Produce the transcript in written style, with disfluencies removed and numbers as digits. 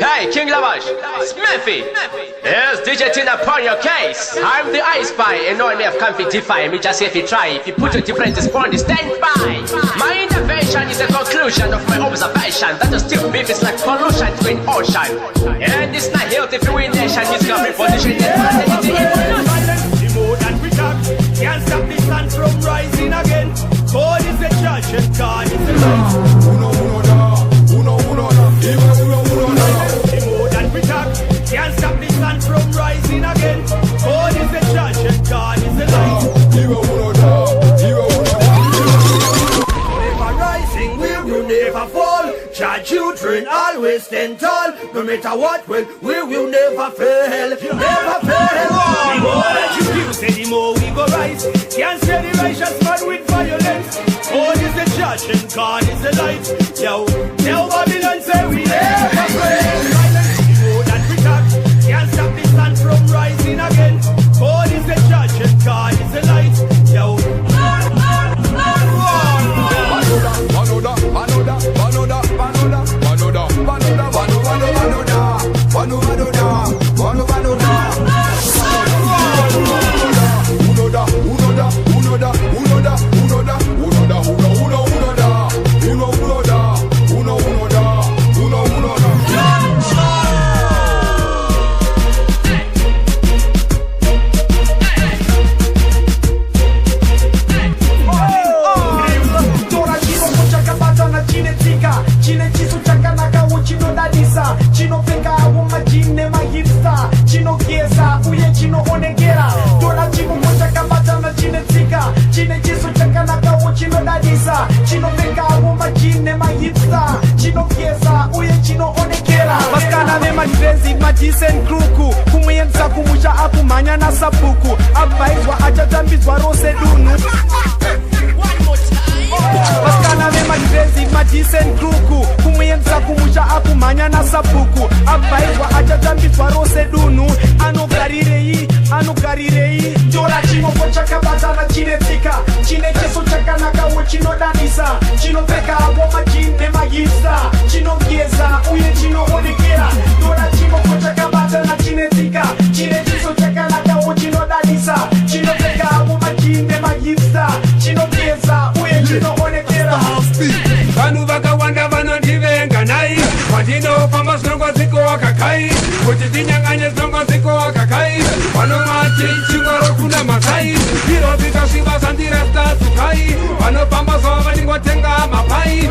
Hey, King Lavash, Smithy. Yes, DJ Tina upon your case. I'm the I Spy, and no me have comfy defy. Me just say if you try, if you put your different spawn, stand by. My intervention is the conclusion of my observation. That the still beef is like pollution between ocean. And it's not healthy for we nation. It's got reposition and the more that we talk, can't stop the sun from rising again. God is the judge and God is the light. The more that we talk, can't stop the sun from rising again. God is the judge and God is the light. Never rising, we will never fall. Jah children always stand tall. No matter what, well, we will never fail. Never fail. The more that you do, say the more we go rise. Can't say the righteous man with violence. God is the judge and God is the light. Yo, tell Babylon say we never fail. The more that we talk, can't stop the sun from rising again. God is the judge and God is the light. Yo. Madisen kruku kumuyenza kumusha akumanya na sapuku abaizwa ajatambizwa rose dunu Paskana me madrezi madisen kruku kumuyenza kumusha akumanya na sapuku abaizwa ajatambizwa rose dunu anu garirei Dora chino kocha kabata na chinetika chine keso chakanaka wo chino danisa chino peka woma chine magista chino gieza uye chino onekera Dora chino kocha kabata na chinetika chine keso chakanaka wo chino danisa chino peka woma chine magista chino gieza uye chino onekera Vanu vakawanda vanondivenga nai Vandinofamba sinongo ziko wakakai Kuti tinyanganye sinongo ziko wakakai Vanomati chingoro kuna masai Iro vikashiva sandira stasukai Vanofamba zova ningotenga mapai